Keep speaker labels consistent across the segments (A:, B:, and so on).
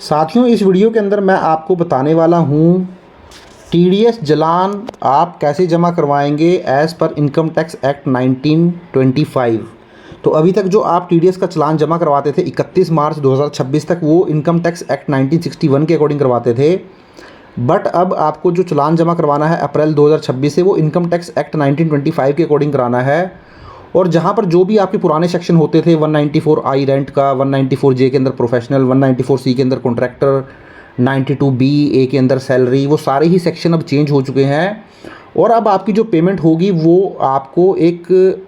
A: साथियों, इस वीडियो के अंदर मैं आपको बताने वाला हूँ टीडीएस चालान आप कैसे जमा करवाएंगे as per income tax act 1925। तो अभी तक जो आप टीडीएस का चालान जमा करवाते थे 31 मार्च 2026 तक, वो इनकम टैक्स एक्ट 1961 के अकॉर्डिंग करवाते थे। बट अब आपको जो चालान जमा करवाना है अप्रैल 2026 से, वो इनकम टैक्स एक्ट 1925 के अकॉर्डिंग कराना है। और जहाँ पर जो भी आपके पुराने सेक्शन होते थे 194I रेंट का, 194J के अंदर प्रोफेशनल, 194C के अंदर कॉन्ट्रैक्टर, 92B के अंदर सैलरी, वो सारे ही सेक्शन अब चेंज हो चुके हैं। और अब आपकी जो पेमेंट होगी वो आपको एक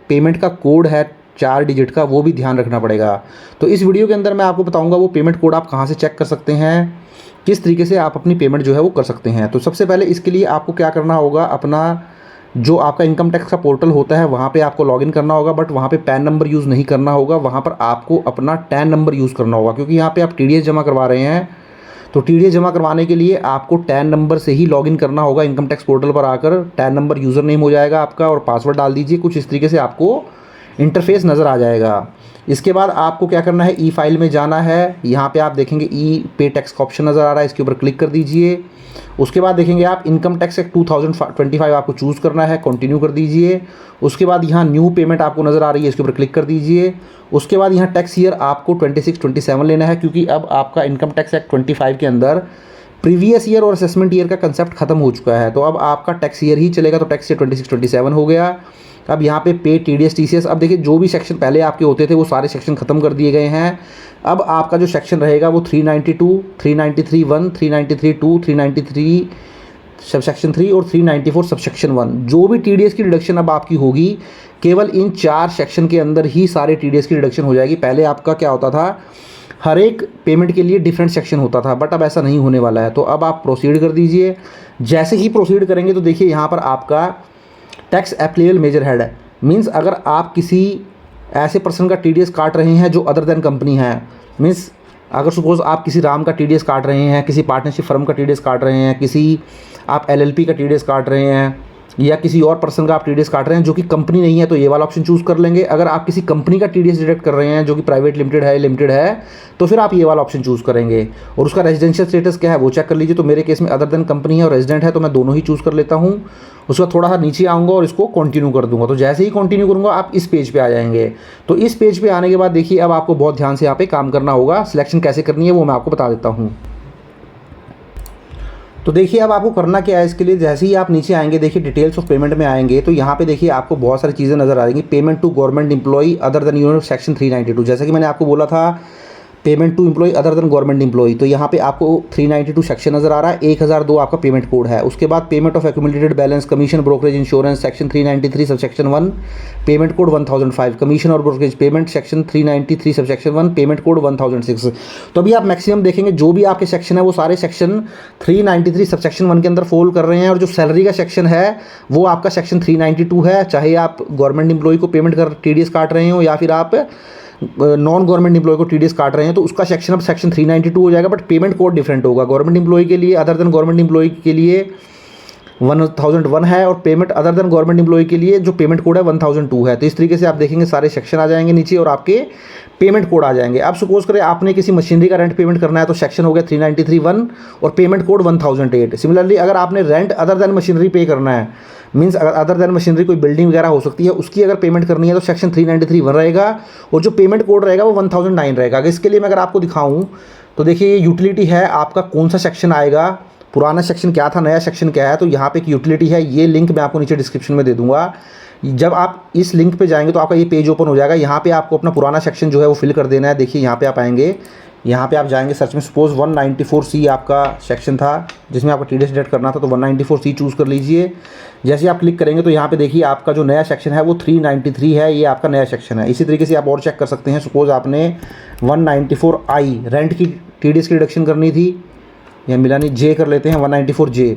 A: पेमेंट का कोड है 4 डिजिट का, वो भी ध्यान रखना पड़ेगा। तो इस वीडियो के अंदर मैं आपको बताऊंगा वो पेमेंट कोड आप कहाँ से चेक कर सकते हैं, किस तरीके से आप अपनी पेमेंट जो है वो कर सकते हैं। तो सबसे पहले इसके लिए आपको क्या करना होगा, अपना जो आपका इनकम टैक्स का पोर्टल होता है वहाँ पे आपको लॉगिन करना होगा। बट वहाँ पे पैन नंबर यूज़ नहीं करना होगा, वहाँ पर आपको अपना टैन नंबर यूज़ करना होगा, क्योंकि यहाँ पे आप टीडीएस जमा करवा रहे हैं। तो टीडीएस जमा करवाने के लिए आपको टैन नंबर से ही लॉगिन करना होगा। इनकम टैक्स पोर्टल पर आकर टैन नंबर यूज़र नेम हो जाएगा आपका, और पासवर्ड डाल दीजिए। कुछ इस तरीके से आपको इंटरफेस नज़र आ जाएगा। इसके बाद आपको क्या करना है, ई फाइल में जाना है। यहाँ पे आप देखेंगे ई पे टैक्स का ऑप्शन नज़र आ रहा है, इसके ऊपर क्लिक कर दीजिए। उसके बाद देखेंगे आप इनकम टैक्स एक्ट 2025 आपको चूज़ करना है, कंटिन्यू कर दीजिए। उसके बाद यहाँ न्यू पेमेंट आपको नज़र आ रही है, इसके ऊपर क्लिक कर दीजिए। उसके बाद यहाँ टैक्स ईयर आपको 26-27 लेना है, क्योंकि अब आपका इनकम टैक्स एक्ट 25 के अंदर प्रीवियस ईयर और असेसमेंट ईयर का कंसेप्ट खत्म हो चुका है। तो अब आपका टैक्स ईयर ही चलेगा, तो टैक्स ईयर 26-27 हो गया। अब यहाँ पे पे टीडीएस टीसीएस, अब देखिए जो भी सेक्शन पहले आपके होते थे वो सारे सेक्शन खत्म कर दिए गए हैं। अब आपका जो सेक्शन रहेगा वो 392, 393(1), 393(2), 393 सब सेक्शन 3 और 394 सब सेक्शन 1। जो भी टीडीएस की डिडक्शन अब आपकी होगी, केवल इन 4 सेक्शन के अंदर ही सारे टीडीएस की डिडक्शन हो जाएगी। पहले आपका क्या होता था, हर एक पेमेंट के लिए डिफरेंट सेक्शन होता था, बट अब ऐसा नहीं होने वाला है। तो अब आप प्रोसीड कर दीजिए। जैसे ही प्रोसीड करेंगे तो देखिए यहाँ पर आपका टैक्स एप्लीकेबल मेजर हेड है। मीन्स अगर आप किसी ऐसे पर्सन का टीडीएस काट रहे हैं जो अदर देन कंपनी है, मीन्स अगर सपोज आप किसी राम का टीडीएस काट रहे हैं, किसी पार्टनरशिप फर्म का टीडीएस काट रहे हैं, किसी आप एलएलपी का टीडीएस काट रहे हैं, या किसी और पर्सन का आप टीडीएस काट रहे हैं जो कि कंपनी नहीं है, तो ये वाला ऑप्शन चूज़ कर लेंगे। अगर आप किसी कंपनी का टीडीएस डिडक्ट कर रहे हैं जो कि प्राइवेट लिमिटेड है, तो फिर आप ये वाला ऑप्शन चूज़ करेंगे। और उसका रेजिडेंशियल स्टेटस क्या है वो चेक कर लीजिए। तो मेरे केस में अदर देन कंपनी है और रेजिडेंट है, तो मैं दोनों ही चूज़ कर लेता हूँ। उसका थोड़ा सा नीचे आऊँगा और इसको कंटिन्यू कर दूंगा। तो जैसे ही कंटिन्यू करूँगा आप इस पेज पे आ जाएंगे। तो इस पेज पे आने के बाद देखिए अब आपको बहुत ध्यान से यहाँ पे काम करना होगा। सिलेक्शन कैसे करनी है वो मैं आपको बता देता हूँ। तो देखिए अब आपको करना क्या है, इसके लिए जैसे ही आप नीचे आएंगे, देखिए डिटेल्स ऑफ पेमेंट में आएंगे, तो यहाँ पे देखिए आपको बहुत सारी चीज़ें नजर आ जाएंगी। Payment to government employee other than unit section 392, जैसा कि मैंने आपको बोला था payment to employee other than government employee. तो यहाँ पे आपको 392 सेक्शन नजर आ रहा है, 1002 आपका पेमेंट कोड है। उसके बाद payment of accumulated balance, commission, brokerage, insurance section 393 sub section 1, payment code 1005, commission और brokerage payment section 393 sub section 1, payment code 1006। तो अभी आप मैक्सिमम देखेंगे जो भी आपके सेक्शन है वो सारे सेक्शन 393 सब सेक्शन 1 के अंदर फॉल कर रहे हैं। और जो सैलरी का सेक्शन है वो आपका सेक्शन 392 है, चाहे आप गवर्नमेंट एम्प्लॉय को पेमेंट कर टीडीएस काट रहे हो या फिर आप नॉन गवर्नमेंट एम्प्लॉय को टीडीएस काट रहे हैं, तो उसका सेक्शन अब सेक्शन 392 हो जाएगा। बट पेमेंट कोड डिफरेंट होगा। गवर्नमेंट एम्प्लॉय के लिए अदर देन गवर्नमेंट एम्प्लॉय के लिए 1001 है, और payment other than government employee के लिए जो पेमेंट कोड है 1002 है। तो इस तरीके से आप देखेंगे सारे सेक्शन आ जाएंगे नीचे और आपके पेमेंट कोड आ जाएंगे। अब सपोज करें आपने किसी मशीनरी का रेंट पेमेंट करना है, तो सेक्शन हो गया 393(1) और पेमेंट कोड 1008। सिमिलरली अगर आपने रेंट अदर देन मशीनरी पे करना है, मीन्स अगर अदर देन मशीनरी कोई बिल्डिंग वगैरह हो सकती है, उसकी अगर पेमेंट करनी है तो सेक्शन 393(1) रहेगा, और जो पेमेंट कोड रहेगा वो 1009 रहेगा। इसके लिए मैं अगर आपको दिखाऊँ तो देखिए ये यूटिलिटी है, आपका कौन सा सेक्शन आएगा, पुराना सेक्शन क्या था, नया सेक्शन क्या है। तो यहाँ पे एक यूटिलिटी है, ये लिंक मैं आपको नीचे डिस्क्रिप्शन में दे दूंगा। जब आप इस लिंक पे जाएंगे तो आपका ये पेज ओपन हो जाएगा। यहाँ पे आपको अपना पुराना सेक्शन जो है वो फिल कर देना है। देखिए यहाँ पे आप आएंगे, यहाँ पे आप जाएंगे सर्च में, सपोज 194C आपका सेक्शन था जिसमें आपका टीडीएस डिडक्ट करना था, तो 194C चूज़ कर लीजिए। जैसे आप क्लिक करेंगे तो यहाँ पे देखिए आपका जो नया सेक्शन है वो 393 है, ये आपका नया सेक्शन है। इसी तरीके से आप और चेक कर सकते हैं। सपोज आपने 194I रेंट की टीडीएस की डिडक्शन करनी थी, या मिला नहीं, जे कर लेते हैं 194J।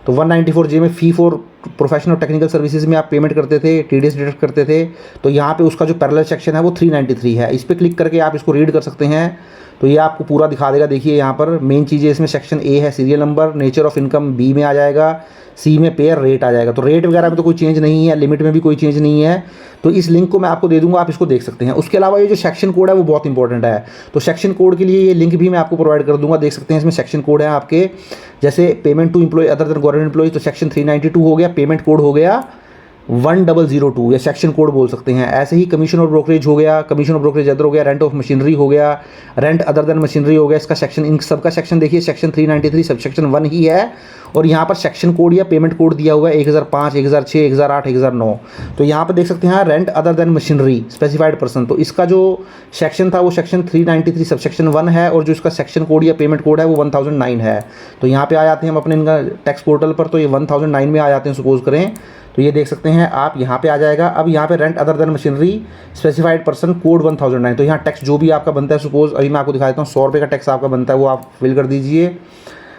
A: तो 194J में फ़ी फॉर प्रोफेशनल टेक्निकल सर्विसेज में आप पेमेंट करते थे, टीडीएस डिडक्ट करते थे। तो यहाँ पे उसका जो पैरेलल सेक्शन है वो 393 है। इस पर क्लिक करके आप इसको रीड कर सकते हैं। तो ये आपको पूरा दिखा देगा। देखिए यहाँ पर मेन चीज़ें इसमें सेक्शन ए है serial number, nature of income B में आ जाएगा, सी में पेयर रेट आ जाएगा। तो रेट वगैरह में तो कोई चेंज नहीं है, लिमिट में भी कोई चेंज नहीं है। तो इस लिंक को मैं आपको दे दूंगा, आप इसको देख सकते हैं। उसके अलावा ये जो सेक्शन कोड है वो बहुत इंपॉर्टेंट है, तो सेक्शन कोड के लिए ये लिंक भी मैं आपको प्रोवाइड कर दूंगा। देख सकते हैं इसमें सेक्शन कोड है आपके, जैसे payment to employee other than government employee, तो सेक्शन 392 हो गया, पेमेंट कोड हो गया 1002 या सेक्शन कोड बोल सकते हैं। ऐसे ही कमीशन और ब्रोकरेज हो गया, कमीशन और ब्रोकरेज अदर हो गया, रेंट ऑफ मशीनरी हो गया, रेंट अदर देन मशीनरी हो गया। इसका सेक्शन, इन सबका सेक्शन देखिए सेक्शन 393 सब सेक्शन 1 ही है। और यहाँ पर सेक्शन कोड या पेमेंट कोड दिया हुआ है 1005, 1006, 1008, 1009। तो यहाँ पर देख सकते हैं rent other than machinery specified person, तो इसका जो सेक्शन था वो सेक्शन 393 सब सेक्शन 1 है, और जो इसका सेक्शन कोड या पेमेंट कोड है वो 1009 है। तो यहाँ पे आ जाते हैं हम अपने इनका टैक्स पोर्टल पर, तो ये 1009 में आ जाते हैं सपोज करें। तो ये देख सकते हैं आप, यहाँ पे आ जाएगा। अब यहाँ पे rent other than machinery specified person code 1009, तो यहाँ टैक्स जो भी आपका बनता है, सपोज अभी मैं आपको दिखा देता हूँ 100 रुपये का टैक्स आपका बनता है, वो आप फिल कर दीजिए।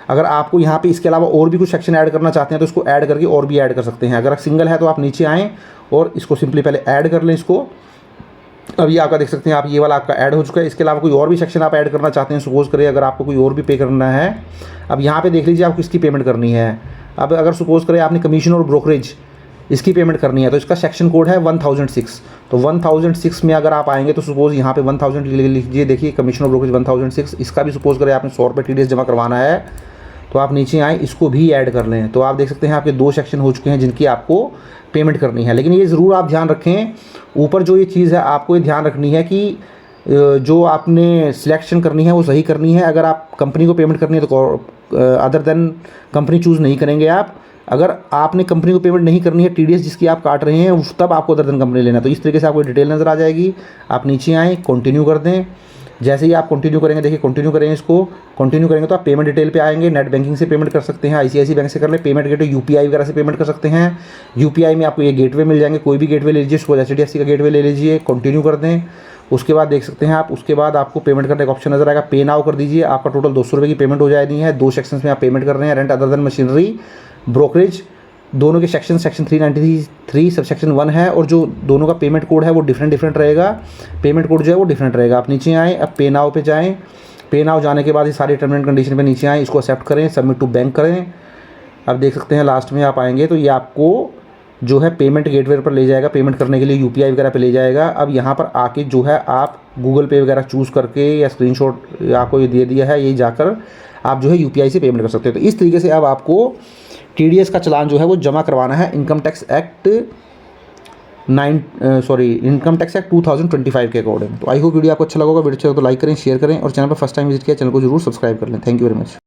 A: अगर आपको यहाँ पे इसके अलावा और भी कुछ सेक्शन ऐड करना चाहते हैं तो इसको ऐड करके और भी ऐड कर सकते हैं। अगर सिंगल है तो आप नीचे आएँ और इसको सिंपली पहले ऐड कर लें इसको। अब ये आपका देख सकते हैं आप, ये वाला आपका ऐड हो चुका है। इसके अलावा कोई और भी सेक्शन आप ऐड करना चाहते हैं, सपोज करिए अगर आपको कोई और भी पे करना है। अब यहाँ पे देख लीजिए आपको किसकी पेमेंट करनी है। अब अगर सपोज करें आपने कमीशन और ब्रोकरेज इसकी पेमेंट करनी है, तो इसका सेक्शन कोड है 1006। तो 1006 में अगर आप आएंगे तो सपोज यहाँ पे 1000 लिख लीजिए। देखिए कमीशन और ब्रोकरेज 1006, इसका भी सपोज करें आपने 100 रुपये TDS जमा करवाना है, तो आप नीचे आएँ, इसको भी ऐड कर लें। तो आप देख सकते हैं आपके 2 सेक्शन हो चुके हैं जिनकी आपको पेमेंट करनी है। लेकिन ये ज़रूर आप ध्यान रखें, ऊपर जो ये चीज़ है आपको ये ध्यान रखनी है कि जो आपने सिलेक्शन करनी है वो सही करनी है। अगर आप कंपनी को पेमेंट करनी है तो अदर देन कंपनी चूज़ नहीं करेंगे आप। अगर आपने कंपनी को पेमेंट नहीं करनी है, TDS जिसकी आप काट रहे हैं, तब आपको अदर देन कंपनी लेना है। तो इस तरीके से आपको डिटेल नज़र आ जाएगी। आप नीचे आएँ, कंटिन्यू कर दें। जैसे ही आप कंटिन्यू करेंगे, देखिए कंटिन्यू करेंगे, इसको कंटिन्यू करेंगे तो आप पेमेंट डिटेल पे आएंगे। नेट बैंकिंग से पेमेंट कर सकते हैं, ICICI बैंक से कर ले, पेमेंट गेटवे UPI वगैरह से पेमेंट कर सकते हैं। UPI में आपको ये गेटवे मिल जाएंगे, कोई भी गेटवे ले लीजिए, सपोज HDFC का गेटवे ले लीजिए, कंटिन्यू कर दें। उसके बाद देख सकते हैं आप, उसके बाद आपको पेमेंट करने का ऑप्शन नजर आएगा, पे नाउ कर दीजिए। आपका टोटल 200 रुपये की पेमेंट हो जानी है। 2 सेक्शंस में आप पेमेंट कर रहे हैं, rent other than machinery, brokerage, दोनों के सेक्शन 393 सब सेक्शन 1 है, और जो दोनों का पेमेंट कोड है वो डिफरेंट रहेगा। पेमेंट कोड जो है वो डिफरेंट रहेगा। आप नीचे आएँ, अब पे नाउ पे जाएँ। पे नाउ जाने के बाद ये सारी टर्म एंड कंडीशन पे नीचे आएँ, इसको एक्सेप्ट करें, सबमिट टू बैंक करें। अब देख सकते हैं लास्ट में आप आएंगे तो ये आपको जो है पेमेंट गेटवे पर ले जाएगा, पेमेंट करने के लिए UPI वगैरह पे ले जाएगा। अब यहाँ पर आके जो है आप गूगल पे वगैरह चूज़ करके, या स्क्रीनशॉट आपको ये दे दिया है, ये जाकर आप जो है UPI से पेमेंट कर सकते हो। तो इस तरीके से अब आपको TDS का चालान जो है वो जमा करवाना है इनकम टैक्स एक्ट 2025 के अकॉर्डिंग। तो आई होप वीडियो आपको अच्छा लगा होगा। वीडियो अच्छा लगा तो लाइक करें, शेयर करें, और चैनल पर फर्स्ट टाइम विजिट किया चैनल को जरूर सब्सक्राइब कर लें। Thank you very much.